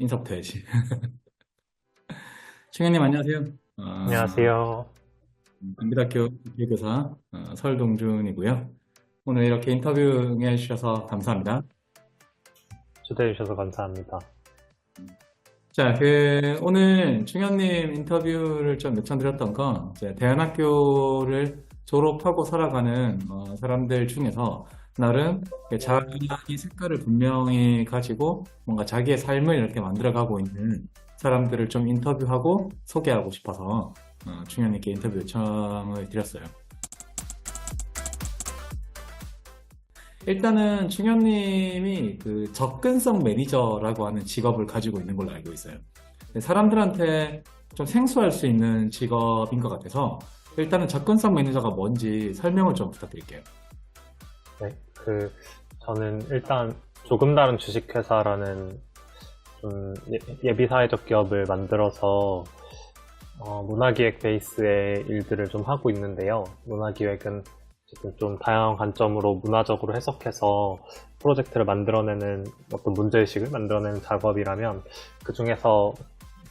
인사부터 해야지. 충현님 안녕하세요. 안녕하세요. 경기대학교 기획교사 설동준이고요. 오늘 이렇게 인터뷰 응해주셔서 감사합니다. 초대해 주셔서 감사합니다. 자, 오늘 충현님 인터뷰를 좀 요청드렸던 건 이제 대안학교를 졸업하고 살아가는 사람들 중에서 나름 자기 색깔을 분명히 가지고 뭔가 자기의 삶을 이렇게 만들어가고 있는 사람들을 좀 인터뷰하고 소개하고 싶어서 충현님께 인터뷰 요청을 드렸어요. 일단은 충현님이 그 접근성 매니저라고 하는 직업을 가지고 있는 걸로 알고 있어요. 사람들한테 좀 생소할 수 있는 직업인 것 같아서 일단은 접근성 매니저가 뭔지 설명을 좀 부탁드릴게요. 네, 저는 일단 조금 다른 주식회사라는 좀 예비사회적 기업을 만들어서 문화기획 베이스의 일들을 좀 하고 있는데요. 문화기획은 지금 좀 다양한 관점으로 문화적으로 해석해서 프로젝트를 만들어내는 어떤 문제의식을 만들어내는 작업이라면 그 중에서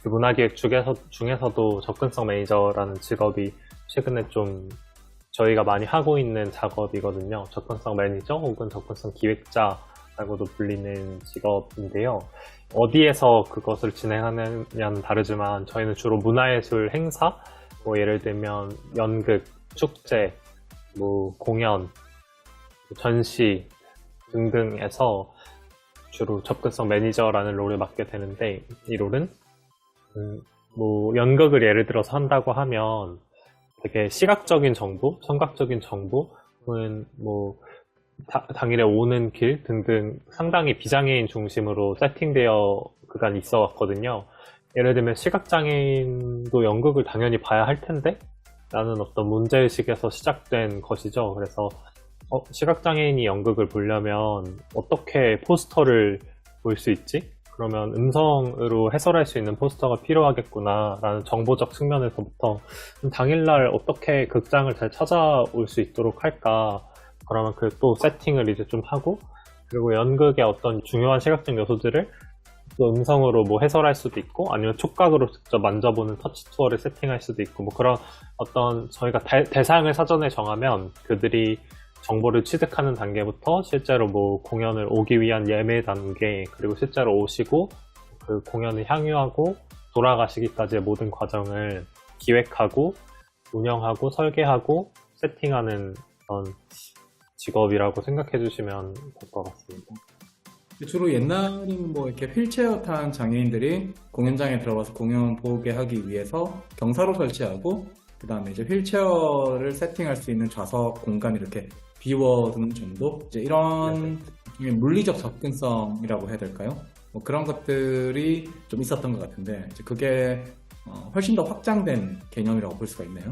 그 문화기획 중에서도 접근성 매니저라는 직업이 최근에 좀 저희가 많이 하고 있는 작업이거든요. 접근성 매니저 혹은 접근성 기획자라고도 불리는 직업인데요. 어디에서 그것을 진행하느냐는 다르지만 저희는 주로 문화예술 행사, 뭐 예를 들면 연극, 축제, 뭐 공연, 전시 등등에서 주로 접근성 매니저라는 롤을 맡게 되는데 이 롤은 뭐 연극을 예를 들어서 한다고 하면 되게 시각적인 정보, 청각적인 정보는 뭐 당일에 오는 길 등등 상당히 비장애인 중심으로 세팅되어 그간 있어 왔거든요. 예를 들면 시각장애인도 연극을 당연히 봐야 할 텐데 라는 어떤 문제의식에서 시작된 것이죠. 그래서 시각장애인이 연극을 보려면 어떻게 포스터를 볼 수 있지? 그러면 음성으로 해설할 수 있는 포스터가 필요하겠구나 라는 정보적 측면에서부터 당일날 어떻게 극장을 잘 찾아올 수 있도록 할까, 그러면 그 또 세팅을 이제 좀 하고, 그리고 연극의 어떤 중요한 시각적 요소들을 또 음성으로 뭐 해설할 수도 있고 아니면 촉각으로 직접 만져보는 터치 투어를 세팅할 수도 있고, 뭐 그런 어떤 저희가 대상을 사전에 정하면 그들이 정보를 취득하는 단계부터 실제로 뭐 공연을 오기 위한 예매 단계, 그리고 실제로 오시고 그 공연을 향유하고 돌아가시기까지의 모든 과정을 기획하고 운영하고 설계하고 세팅하는 그런 직업이라고 생각해 주시면 될 것 같습니다. 주로 옛날에는 뭐 이렇게 휠체어 탄 장애인들이 공연장에 들어가서 공연 보게 하기 위해서 경사로 설치하고 그 다음에 이제 휠체어를 세팅할 수 있는 좌석 공간 이렇게 비워두는 정도? 이제 이런 물리적 접근성이라고 해야 될까요? 뭐 그런 것들이 좀 있었던 것 같은데 이제 그게 훨씬 더 확장된 개념이라고 볼 수가 있네요.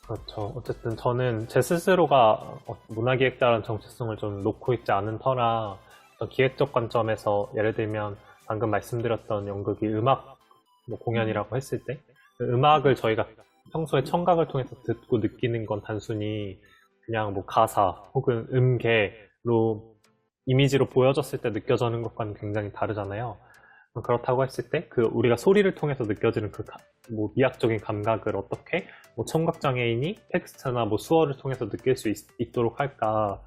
그렇죠. 어쨌든 저는 제 스스로가 문화기획자라는 정체성을 좀 놓고 있지 않은 터라 어떤 기획적 관점에서 예를 들면 방금 말씀드렸던 연극이 음악 뭐 공연이라고 했을 때 그 음악을 저희가 평소에 청각을 통해서 듣고 느끼는 건 단순히 그냥 뭐 가사 혹은 음계로 이미지로 보여졌을 때 느껴지는 것과는 굉장히 다르잖아요. 그렇다고 했을 때 그 우리가 소리를 통해서 느껴지는 그 뭐 미학적인 감각을 어떻게 뭐 청각장애인이 텍스트나 뭐 수어를 통해서 느낄 수 있도록 할까,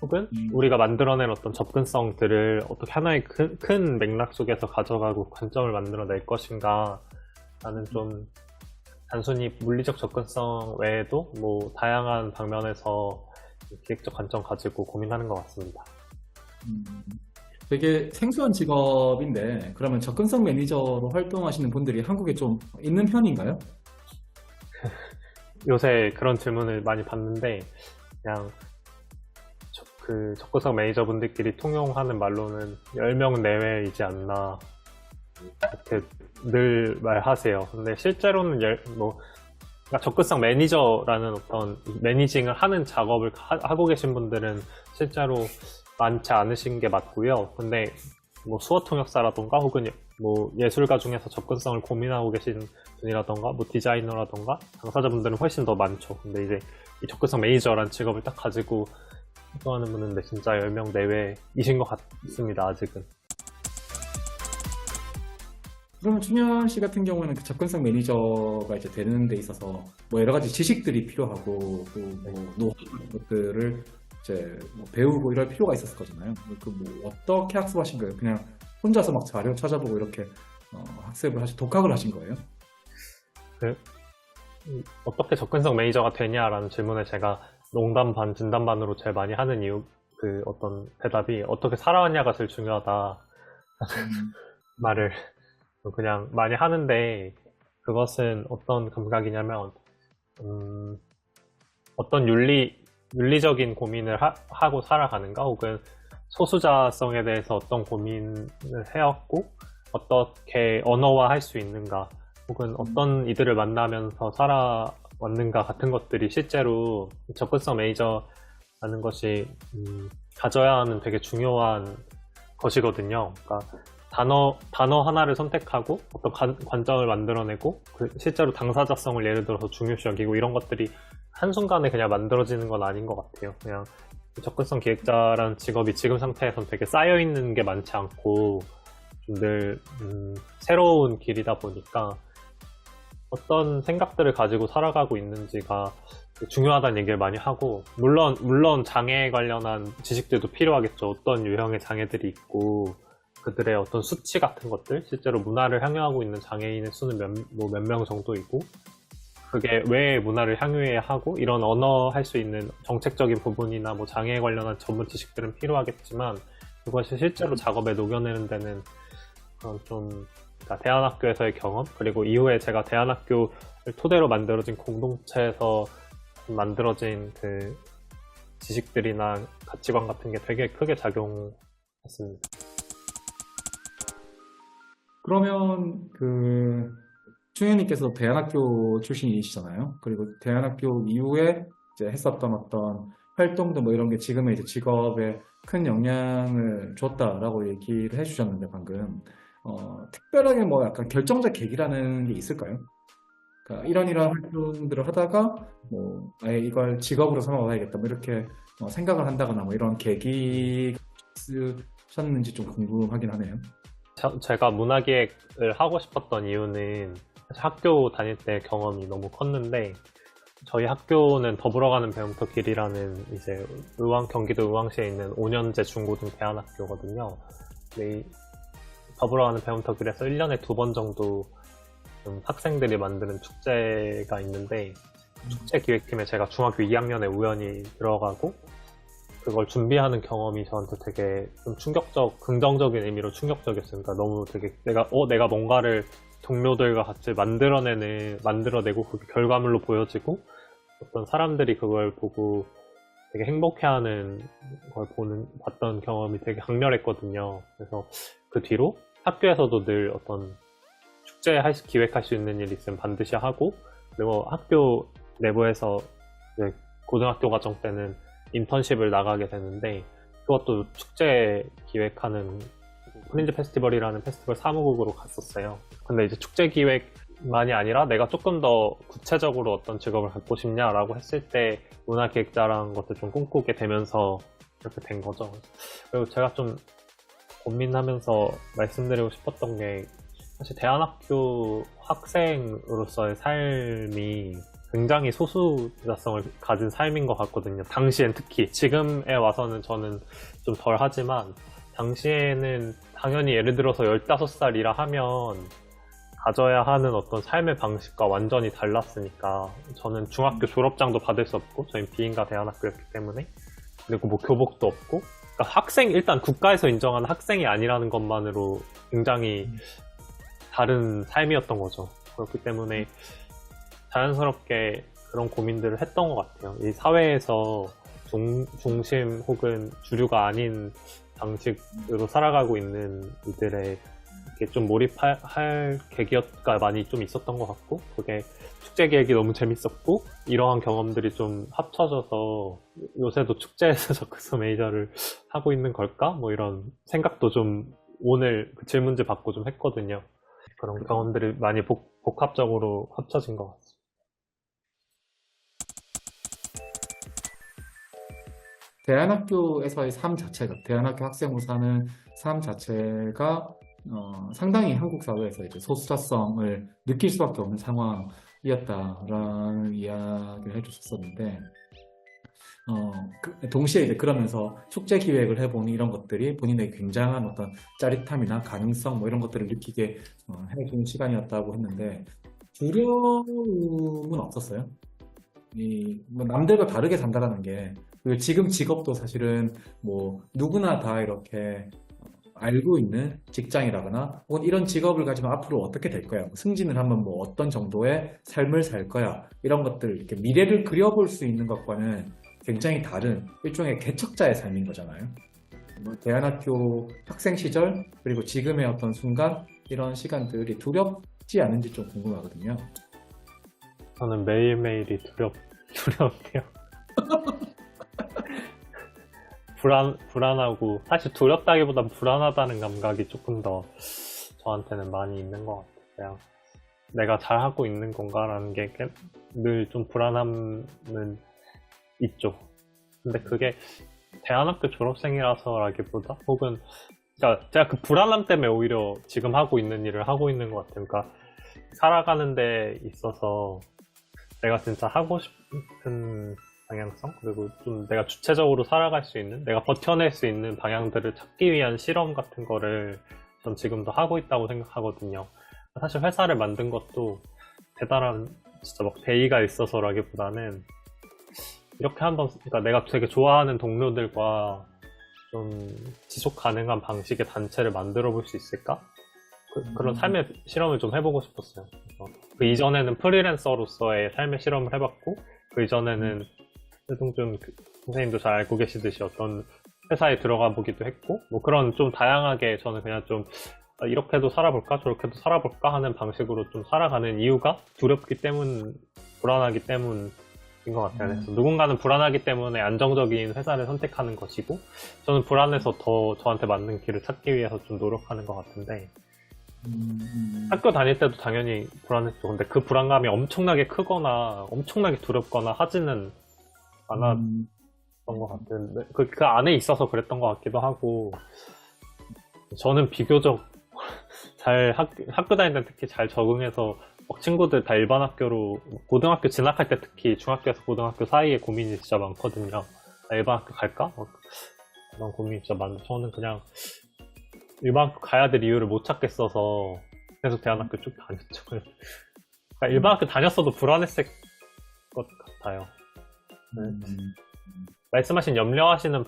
혹은 우리가 만들어낸 어떤 접근성들을 어떻게 하나의 큰 맥락 속에서 가져가고 관점을 만들어낼 것인가 라는 좀 단순히 물리적 접근성 외에도 뭐 다양한 방면에서 기획적 관점 가지고 고민하는 것 같습니다. 되게 생소한 직업인데 그러면 접근성 매니저로 활동하시는 분들이 한국에 좀 있는 편인가요? 요새 그런 질문을 많이 받는데 그냥 그 접근성 매니저분들끼리 통용하는 말로는 10명 내외이지 않나 이렇게 늘 말하세요. 근데 실제로는 그러니까 접근성 매니저라는 어떤 매니징을 하는 작업을 하고 계신 분들은 실제로 많지 않으신 게 맞고요. 근데 뭐 수어 통역사라던가 혹은 뭐 예술가 중에서 접근성을 고민하고 계신 분이라던가 뭐 디자이너라던가 당사자분들은 훨씬 더 많죠. 근데 이제 이 접근성 매니저라는 직업을 딱 가지고 활동하는 분은 진짜 10명 내외이신 것 같습니다, 아직은. 그러면 충현 씨 같은 경우에는 그 접근성 매니저가 이제 되는 데 있어서 뭐 여러 가지 지식들이 필요하고 또 뭐 노하우 같은 것들을 이제 뭐 배우고 이럴 필요가 있었을 거잖아요. 그 뭐 어떻게 학습하신 거예요? 그냥 혼자서 막 자료 찾아보고 이렇게 학습을 독학을 하신 거예요? 그, 어떻게 접근성 매니저가 되냐라는 질문에 제가 농담 반, 진담 반으로 제일 많이 하는 이유, 그 어떤 대답이 어떻게 살아왔냐가 제일 중요하다 음, 말을 그냥 많이 하는데, 그것은 어떤 감각이냐면, 어떤 윤리적인 고민을 하고 살아가는가, 혹은 소수자성에 대해서 어떤 고민을 해왔고, 어떻게 언어화할 수 있는가, 혹은 어떤 이들을 만나면서 살아왔는가 같은 것들이 실제로 접근성 매니저라는 것이 가져야 하는 되게 중요한 것이거든요. 그러니까 단어 하나를 선택하고 어떤 관점을 만들어내고 실제로 당사자성을 예를 들어서 중요시 여기고 이런 것들이 한순간에 그냥 만들어지는 건 아닌 것 같아요. 그냥 접근성 기획자라는 직업이 지금 상태에선 되게 쌓여있는 게 많지 않고 좀 늘 새로운 길이다 보니까 어떤 생각들을 가지고 살아가고 있는지가 중요하다는 얘기를 많이 하고, 물론 장애에 관련한 지식들도 필요하겠죠. 어떤 유형의 장애들이 있고 그들의 어떤 수치 같은 것들, 실제로 문화를 향유하고 있는 장애인의 수는 몇 명 정도이고, 그게 왜 문화를 향유해야 하고, 이런 언어 할 수 있는 정책적인 부분이나 뭐 장애에 관련한 전문 지식들은 필요하겠지만, 그것이 실제로 작업에 녹여내는 데는 그런 좀, 그러니까 대안학교에서의 경험, 그리고 이후에 제가 대안학교를 토대로 만들어진 공동체에서 만들어진 그 지식들이나 가치관 같은 게 되게 크게 작용했습니다. 그러면 그 충현님께서 대안학교 출신이시잖아요. 그리고 대안학교 이후에 이제 했었던 어떤 활동도 뭐 이런 게 지금의 이제 직업에 큰 영향을 줬다라고 얘기를 해주셨는데 방금 특별하게 뭐 약간 결정적 계기라는 게 있을까요? 그러니까 이런 활동들을 하다가 뭐 아예 이걸 직업으로 삼아봐야겠다 뭐 이렇게 생각을 한다거나 뭐 이런 계기가 있으셨는지 좀 궁금하긴 하네요. 제가 문화기획을 하고 싶었던 이유는 사실 학교 다닐 때 경험이 너무 컸는데, 저희 학교는 더불어가는 배움터 길이라는 이제 경기도 의왕시에 있는 5년제 중고등 대안학교거든요. 이 더불어가는 배움터 길에서 1년에 2번 정도 좀 학생들이 만드는 축제가 있는데, 축제 기획팀에 제가 중학교 2학년에 우연히 들어가고 그걸 준비하는 경험이 저한테 되게 좀 긍정적인 의미로 충격적이었으니까, 너무 되게 내가 뭔가를 동료들과 같이 만들어내고 그게 결과물로 보여지고 어떤 사람들이 그걸 보고 되게 행복해하는 걸 봤던 경험이 되게 강렬했거든요. 그래서 그 뒤로 학교에서도 늘 어떤 기획할 수 있는 일이 있으면 반드시 하고, 그리고 학교 내부에서 이제 고등학교 과정 때는 인턴십을 나가게 되는데, 그것도 축제 기획하는 프린지 페스티벌이라는 페스티벌 사무국으로 갔었어요. 근데 이제 축제 기획만이 아니라 내가 조금 더 구체적으로 어떤 직업을 갖고 싶냐라고 했을 때 문화기획자라는 것을 좀 꿈꾸게 되면서 이렇게 된 거죠. 그리고 제가 좀 고민하면서 말씀드리고 싶었던 게, 사실 대안학교 학생으로서의 삶이 굉장히 소수자성을 가진 삶인 것 같거든요. 당시엔 특히. 지금에 와서는 저는 좀 덜 하지만, 당시에는 당연히 예를 들어서 15살이라 하면 가져야 하는 어떤 삶의 방식과 완전히 달랐으니까, 저는 중학교 졸업장도 받을 수 없고, 저희는 비인가 대안학교였기 때문에, 그리고 뭐 교복도 없고, 그러니까 일단 국가에서 인정하는 학생이 아니라는 것만으로 굉장히 다른 삶이었던 거죠. 그렇기 때문에 자연스럽게 그런 고민들을 했던 것 같아요. 이 사회에서 중심 혹은 주류가 아닌 방식으로 살아가고 있는 이들의 이렇게 좀 몰입할 계기가 많이 좀 있었던 것 같고, 그게 축제 계획이 너무 재밌었고, 이러한 경험들이 좀 합쳐져서 요새도 축제에서 접근성 매니저를 하고 있는 걸까? 뭐 이런 생각도 좀 오늘 그 질문지 받고 좀 했거든요. 그런 경험들이 많이 복합적으로 합쳐진 것 같습니다. 대안학교에서의 삶 자체가, 대안학교 학생으로 사는 삶 자체가 상당히 한국 사회에서 이제 소수자성을 느낄 수밖에 없는 상황이었다라는 이야기를 해주셨었는데, 동시에 이제 그러면서 축제 기획을 해보니 이런 것들이 본인에게 굉장한 어떤 짜릿함이나 가능성 뭐 이런 것들을 느끼게 해준 시간이었다고 했는데, 두려움은 없었어요? 뭐 남들과 다르게 산다라는 게, 그리고 지금 직업도 사실은 뭐 누구나 다 이렇게 알고 있는 직장이라거나 혹은 이런 직업을 가지면 앞으로 어떻게 될 거야, 뭐 승진을 하면 뭐 어떤 정도의 삶을 살 거야, 이런 것들 이렇게 미래를 그려볼 수 있는 것과는 굉장히 다른 일종의 개척자의 삶인 거잖아요. 뭐 대안학교 학생 시절 그리고 지금의 어떤 순간, 이런 시간들이 두렵지 않은지 좀 궁금하거든요. 저는 매일매일이 두렵대요. 불안하고, 사실 두렵다기보단 불안하다는 감각이 조금 더 저한테는 많이 있는 것 같아요. 내가 잘하고 있는 건가라는 게 늘 좀 불안함은 있죠. 근데 그게 대안학교 졸업생이라서라기보다, 혹은 제가 그 불안함 때문에 오히려 지금 하고 있는 일을 하고 있는 것 같아요. 그러니까 살아가는 데 있어서 내가 진짜 하고 싶은 방향성, 그리고 좀 내가 주체적으로 살아갈 수 있는, 내가 버텨낼 수 있는 방향들을 찾기 위한 실험 같은 거를 전 지금도 하고 있다고 생각하거든요. 사실 회사를 만든 것도 대단한 진짜 막 대의가 있어서라기보다는, 이렇게 한번, 그러니까 내가 되게 좋아하는 동료들과 좀 지속 가능한 방식의 단체를 만들어 볼 수 있을까? 그런 삶의 실험을 좀 해보고 싶었어요. 그래서 그 이전에는 프리랜서로서의 삶의 실험을 해봤고, 그 이전에는 최동준 선생님도 잘 알고 계시듯이 어떤 회사에 들어가 보기도 했고, 뭐 그런 좀 다양하게 저는 그냥 좀 이렇게도 살아볼까 저렇게도 살아볼까 하는 방식으로 좀 살아가는 이유가 두렵기 때문, 불안하기 때문인 것 같아요. 그래서 누군가는 불안하기 때문에 안정적인 회사를 선택하는 것이고, 저는 불안해서 더 저한테 맞는 길을 찾기 위해서 좀 노력하는 것 같은데, 학교 다닐 때도 당연히 불안했죠. 근데 그 불안감이 엄청나게 크거나 엄청나게 두렵거나 하지는 않았던 것 같은데, 그 안에 있어서 그랬던 것 같기도 하고, 저는 비교적 잘 학교 다닐 때 특히 잘 적응해서, 막 친구들 다 일반 학교로, 고등학교 진학할 때 특히 중학교에서 고등학교 사이에 고민이 진짜 많거든요. 나 일반 학교 갈까? 그런 고민이 진짜 많은데, 저는 그냥 일반 학교 가야 될 이유를 못 찾겠어서 계속 대안학교 쭉 다녔죠. 그러니까 일반 학교 다녔어도 불안했을 것 같아요. 말씀하신 염려하시는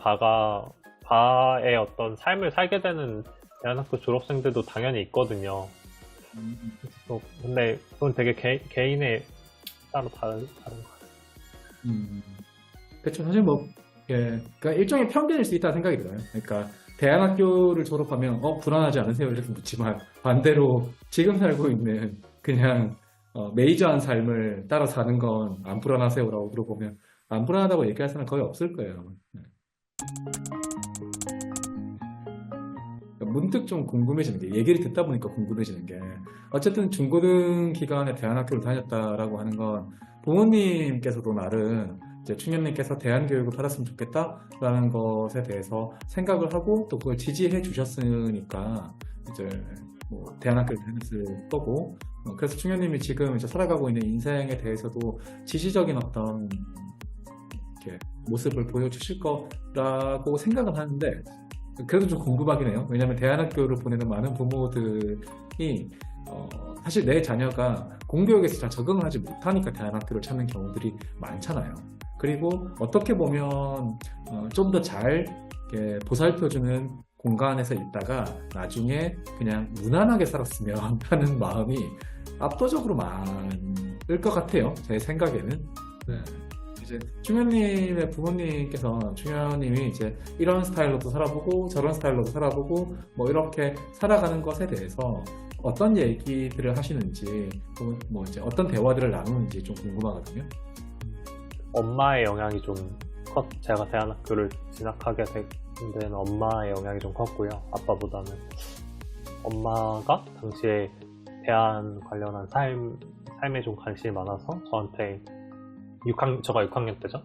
바의 어떤 삶을 살게 되는 대안학교 졸업생들도 당연히 있거든요. 근데 그건 되게 개인의 따로 다른 것 같아요. 그렇죠. 사실 뭐, 예, 그러니까 일종의 편견일 수 있다는 생각이 들어요. 그러니까 대안학교를 졸업하면 불안하지 않으세요? 이렇게 묻지만, 반대로 지금 살고 있는 그냥 메이저한 삶을 따라 사는 건 안 불안하세요라고 물어보면 안 불안하다고 얘기할 사람은 거의 없을 거예요. 문득 좀 궁금해지는 게, 얘기를 듣다 보니까 궁금해지는 게, 어쨌든 중고등 기간에 대안학교를 다녔다라고 하는 건 부모님께서도 나름 이제 충현님께서 대안교육을 받았으면 좋겠다라는 것에 대해서 생각을 하고 또 그걸 지지해 주셨으니까 이제 뭐 대안학교를 다녔을 거고, 그래서 충현님이 지금 이제 살아가고 있는 인생에 대해서도 지지적인 어떤 이렇게 모습을 보여주실 거라고 생각은 하는데, 그래도 좀 궁금하긴 해요. 왜냐하면 대안학교를 보내는 많은 부모들이 사실 내 자녀가 공교육에서 잘 적응을 하지 못하니까 대안학교를 찾는 경우들이 많잖아요. 그리고 어떻게 보면 좀 더 잘 보살펴주는 공간에서 있다가 나중에 그냥 무난하게 살았으면 하는 마음이 압도적으로 많을 것 같아요. 제 생각에는. 네. 이제 충현님의 부모님께서, 충현님이 이제 이런 스타일로도 살아보고 저런 스타일로도 살아보고 뭐 이렇게 살아가는 것에 대해서 어떤 얘기들을 하시는지, 혹은 뭐 이제 어떤 대화들을 나누는지 좀 궁금하거든요. 엄마의 영향이 좀 제가 대안학교를 진학하게 된 데는 엄마의 영향이 좀 컸고요. 아빠보다는. 엄마가 당시에 대안 관련한 삶에 좀 관심이 많아서 저한테 제가 6학년 때죠.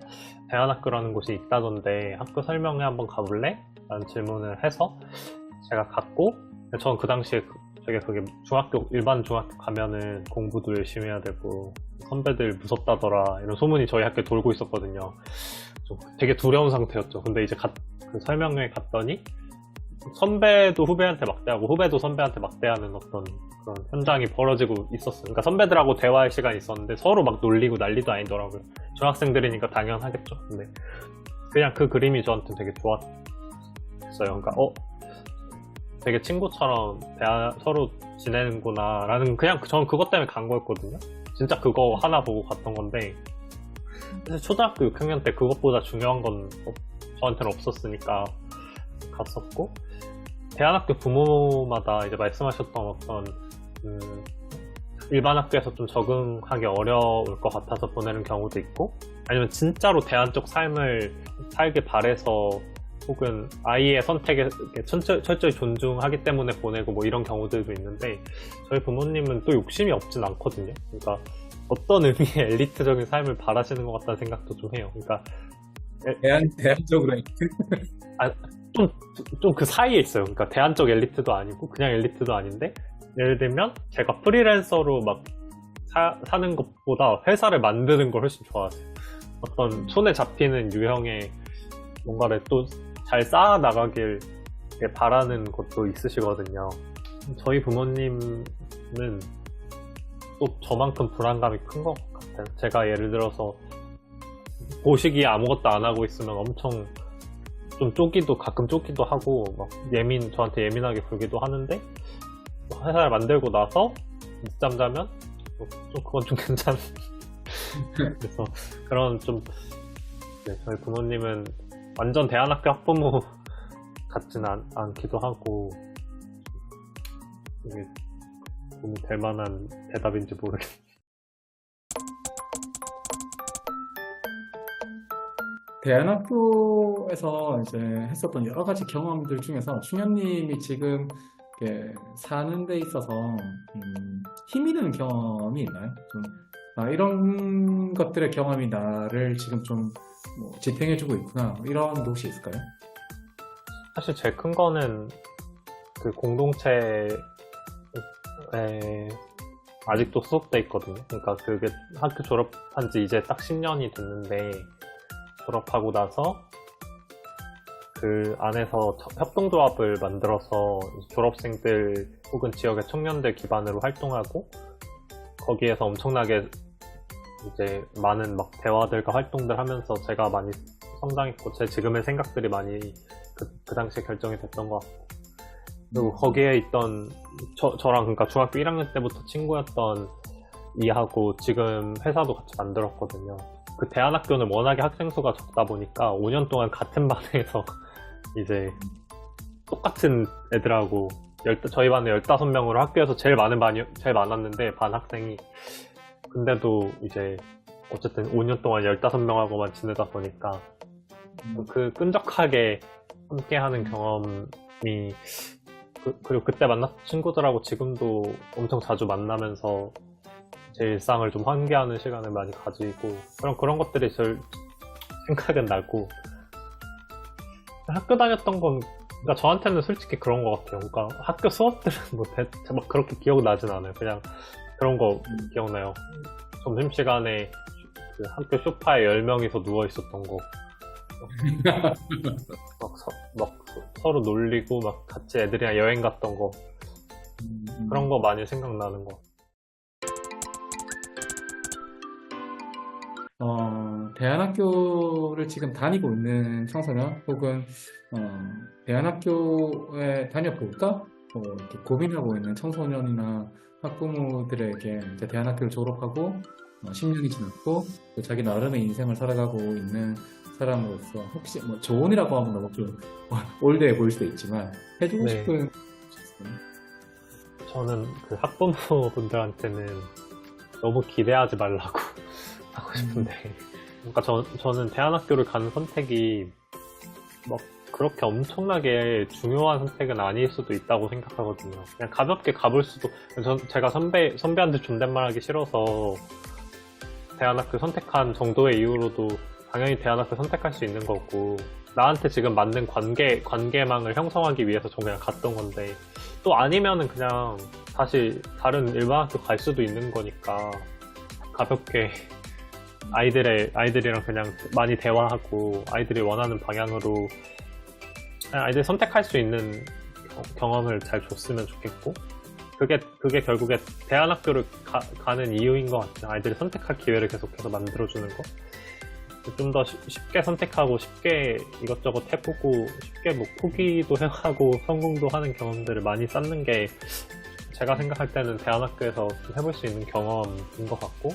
대안학교라는 곳이 있다던데 학교 설명회 한번 가볼래? 라는 질문을 해서 제가 갔고, 전 그 당시에 되게 그게 일반 중학교 가면은 공부도 열심히 해야 되고 선배들 무섭다더라 이런 소문이 저희 학교에 돌고 있었거든요. 좀 되게 두려운 상태였죠. 근데 이제 그 설명회에 갔더니 선배도 후배한테 막대하고 후배도 선배한테 막대하는 어떤 그런 현장이 벌어지고 있었어요. 그러니까 선배들하고 대화할 시간이 있었는데 서로 막 놀리고 난리도 아니더라고요. 중학생들이니까 당연하겠죠. 근데 그냥 그 그림이 저한테 되게 좋았어요. 그러니까 되게 친구처럼 서로 지내는구나 라는, 그냥 저는 그것 때문에 간 거였거든요. 진짜 그거 하나 보고 갔던 건데 사실 초등학교 6학년 때 그것보다 중요한 건 저한테는 없었으니까 갔었고, 대안학교 부모마다 이제 말씀하셨던 어떤 일반 학교에서 좀 적응하기 어려울 것 같아서 보내는 경우도 있고, 아니면 진짜로 대안 쪽 삶을 살길 바래서 혹은 아이의 선택에 철저히 존중하기 때문에 보내고 뭐 이런 경우들도 있는데, 저희 부모님은 또 욕심이 없진 않거든요. 그러니까 어떤 의미의 엘리트적인 삶을 바라시는 것 같다는 생각도 좀 해요. 그러니까 대안적으로 좀 그 사이에 있어요. 그러니까 대안적 엘리트도 아니고 그냥 엘리트도 아닌데, 예를 들면 제가 프리랜서로 막 사는 것보다 회사를 만드는 걸 훨씬 좋아하세요. 어떤 손에 잡히는 유형의 뭔가를 또 잘 쌓아 나가길 바라는 것도 있으시거든요. 저희 부모님은 또 저만큼 불안감이 큰 것 같아요. 제가 예를 들어서 보시기에 아무것도 안 하고 있으면 엄청 좀 가끔 쫓기도 하고 막 저한테 예민하게 굴기도 하는데, 회사를 만들고 나서 늦잠 자면 좀 그건 좀 괜찮은. 그래서 그런 저희 부모님은 완전 대안학교 학부모 같지는 않기도 하고, 이게 도움이 될 만한 대답인지 모르겠어요. 대안학교에서 이제 했었던 여러 가지 경험들 중에서 충현님이 지금 이렇게 사는 데 있어서 힘이 드는 경험이 있나요? 이런 것들의 경험이 나를 지금 좀 지탱해주고 있구나, 이런 게 혹시 있을까요? 사실 제일 큰 거는 그 공동체에 아직도 소속돼 있거든요. 그러니까 그게 학교 졸업한 지 이제 딱 10년이 됐는데, 졸업하고 나서 그 안에서 협동조합을 만들어서 졸업생들 혹은 지역의 청년들 기반으로 활동하고, 거기에서 엄청나게 이제 많은 막 대화들과 활동들 하면서 제가 많이 성장했고, 제 지금의 생각들이 많이 그 당시에 결정이 됐던 것 같고, 그리고 거기에 있던 저랑 그러니까 중학교 1학년 때부터 친구였던 이하고 지금 회사도 같이 만들었거든요. 그 대안학교는 워낙에 학생 수가 적다 보니까 5년 동안 같은 반에서 이제 똑같은 애들하고 저희 반에 15명으로 학교에서 제일 많았는데, 반 학생이. 근데도 이제 어쨌든 5년 동안 15명하고만 지내다 보니까 그 끈적하게 함께하는 경험이, 그리고 그때 만났던 친구들하고 지금도 엄청 자주 만나면서 제 일상을 좀 환기하는 시간을 많이 가지고, 그런 것들이 제일 생각은 나고, 학교 다녔던 건, 그러니까 저한테는 솔직히 그런 것 같아요. 그러니까 학교 수업들은 막 그렇게 기억나진 않아요. 그냥 그런 거 기억나요. 점심시간에 그 학교 소파에 10명이서 누워 있었던 거, 막 서로 놀리고 막 같이 애들이랑 여행 갔던 거, 그런 거 많이 생각나는 거. 대안학교를 지금 다니고 있는 청소년, 혹은 대안학교에 다녀볼까? 이렇게 고민하고 있는 청소년이나 학부모들에게 이제 대안학교를 졸업하고 10년이 지났고 또 자기 나름의 인생을 살아가고 있는 사람으로서 혹시 조언이라고 하면 너무 좀 올드해 보일 수도 있지만 해주고 네. 싶은 저는 그 학부모분들한테는 너무 기대하지 말라고 하고 싶은데, 그러니까 저는 대안학교를 가는 선택이 막 그렇게 엄청나게 중요한 선택은 아닐 수도 있다고 생각하거든요. 그냥 가볍게 가볼 수도, 제가 선배한테 존댓말하기 싫어서 대안학교 선택한 정도의 이유로도 당연히 대안학교 선택할 수 있는 거고, 나한테 지금 맞는 관계망을 형성하기 위해서 저 그냥 갔던 건데, 또 아니면은 그냥 다시 다른 일반 학교 갈 수도 있는 거니까, 가볍게 아이들이랑 그냥 많이 대화하고, 아이들이 원하는 방향으로, 그냥 아이들이 선택할 수 있는 경험을 잘 줬으면 좋겠고, 그게 결국에 대안학교를 가는 이유인 것 같아요. 아이들이 선택할 기회를 계속해서 만들어주는 거. 좀 더 쉽게 선택하고 쉽게 이것저것 해보고 쉽게 뭐 포기도 하고 성공도 하는 경험들을 많이 쌓는 게 제가 생각할 때는 대안학교에서 좀 해볼 수 있는 경험인 것 같고,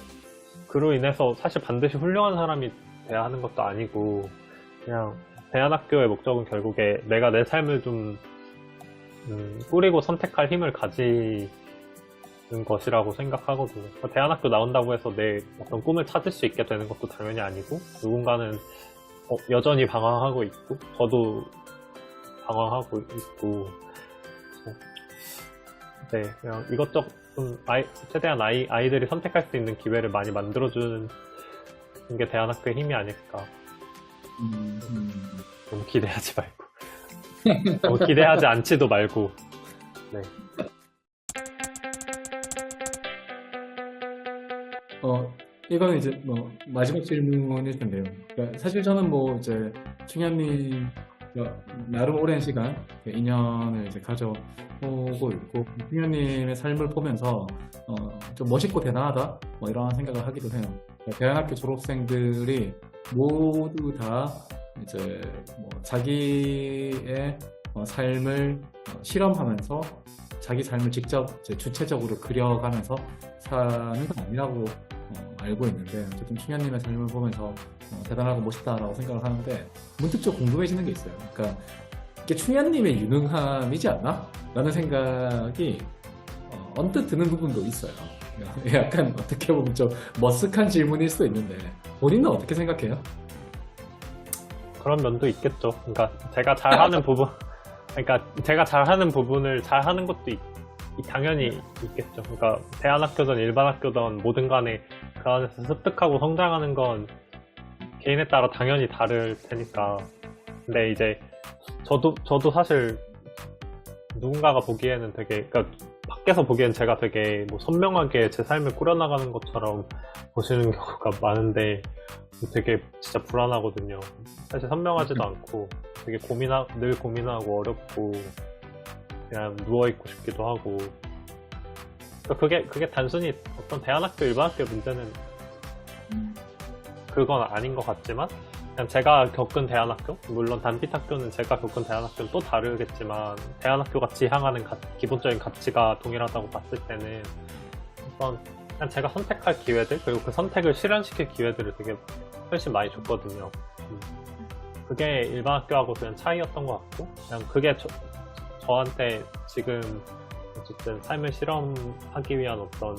그로 인해서 사실 반드시 훌륭한 사람이 돼야 하는 것도 아니고, 그냥 대안학교의 목적은 결국에 내가 내 삶을 좀 꾸리고 선택할 힘을 가지는 것이라고 생각하거든요. 대안학교 나온다고 해서 내 어떤 꿈을 찾을 수 있게 되는 것도 당연히 아니고, 누군가는 여전히 방황하고 있고, 저도 방황하고 있고, 네, 그냥 이것저것 좀 최대한 아이들이 선택할 수 있는 기회를 많이 만들어주는 게 대안학교의 힘이 아닐까. 너무 기대하지 말고. 너무 기대하지 않지도 말고. 네. 이거는 이제 뭐 마지막 질문일 텐데요. 그러니까 사실 저는 뭐 이제 충현님 나름 오랜 시간 인연을 이제 가져오고 있고, 충현님의 삶을 보면서 좀 멋있고 대단하다 뭐 이런 생각을 하기도 해요. 그러니까 대안학교 졸업생들이 모두 다 이제 뭐 자기의 삶을 실험하면서 자기 삶을 직접 이제 주체적으로 그려가면서 사는 건 아니라고 알고 있는데, 어쨌든 충현님의 삶을 보면서 대단하고 멋있다라고 생각을 하는데, 문득 좀 궁금해지는 게 있어요. 그러니까 이게 충현님의 유능함이지 않나? 라는 생각이 언뜻 드는 부분도 있어요. 약간 어떻게 보면 좀 머쓱한 질문일 수도 있는데, 본인은 어떻게 생각해요? 그런 면도 있겠죠. 그러니까 제가 잘하는 부분을 잘하는 것도 당연히 있겠죠. 그러니까 대안학교든 일반 학교든 뭐든 간에 그 안에서 습득하고 성장하는 건 개인에 따라 당연히 다를 테니까. 근데 이제 저도 사실 누군가가 보기에는 되게, 그러니까 밖에서 보기엔 제가 되게 뭐 선명하게 제 삶을 꾸려나가는 것처럼 보시는 경우가 많은데, 되게 진짜 불안하거든요. 사실 선명하지도 않고 되게 늘 고민하고 어렵고 그냥 누워있고 싶기도 하고. 그러니까 그게 단순히 어떤 대안학교 일반학교의 문제는 그건 아닌 것 같지만, 그냥 제가 겪은 대안학교, 물론 단빛학교는 제가 겪은 대안학교는 또 다르겠지만, 대안학교가 지향하는 기본적인 가치가 동일하다고 봤을 때는 그냥 제가 선택할 기회들, 그리고 그 선택을 실현시킬 기회들을 되게 훨씬 많이 줬거든요. 그게 일반 학교하고 그냥 차이였던 것 같고, 그냥 그게 저한테 지금 어쨌든 삶을 실험하기 위한 어떤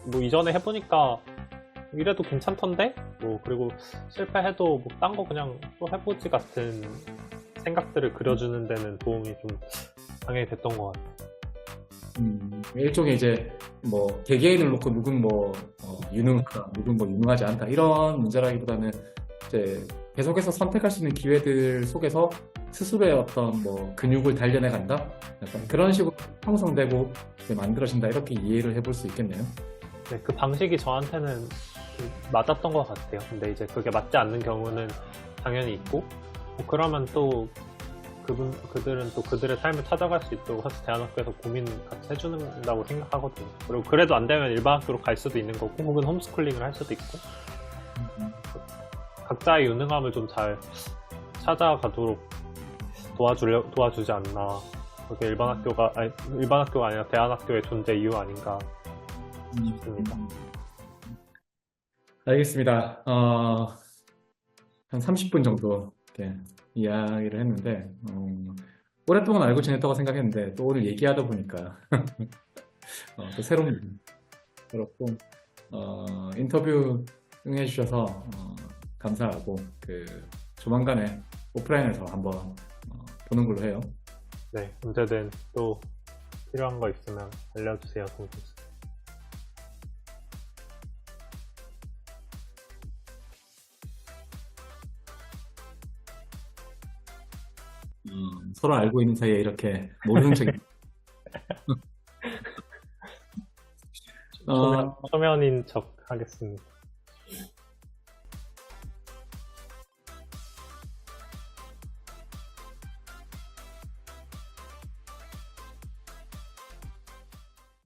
뭐 이전에 해보니까 이래도 괜찮던데? 뭐 그리고 실패해도 뭐 딴 거 그냥 또 해보지 같은 생각들을 그려주는 데는 도움이 좀 당연히 됐던 것 같아요. 일종의 이제 뭐 개개인을 놓고 누군 뭐 유능하다, 누군 뭐 유능하지 않다 이런 문제라기보다는 이제 계속해서 선택할 수 있는 기회들 속에서 스스로의 어떤 뭐 근육을 단련해 간다, 약간 그런 식으로 형성되고 만들어진다, 이렇게 이해를 해볼 수 있겠네요. 네, 그 방식이 저한테는 맞았던 것 같아요. 근데 이제 그게 맞지 않는 경우는 당연히 있고, 뭐 그러면 또 그들은 또 그들의 삶을 찾아갈 수 있도록 사실 대안학교에서 고민 같이 해주는다고 생각하거든요. 그리고 그래도 안 되면 일반 학교로 갈 수도 있는 거고, 혹은 홈스쿨링을 할 수도 있고, 각자의 유능함을 좀 잘 찾아가도록 도와주지 않나. 그게 일반 학교가 아니라 대안학교의 존재 이유 아닌가 싶습니다. 알겠습니다. 한 30분 정도 이렇게 이야기를 했는데, 오랫동안 알고 지냈다고 생각했는데 또 오늘 얘기하다 보니까 또 새로운 그렇고, 인터뷰 응해주셔서 감사하고, 조만간에 오프라인에서 한번 보는 걸로 해요. 네, 언제든 또 필요한 거 있으면 알려주세요, 동수. 서로 알고 있는 사이에 이렇게 모르는 척. 어, 초면인 척 하겠습니다.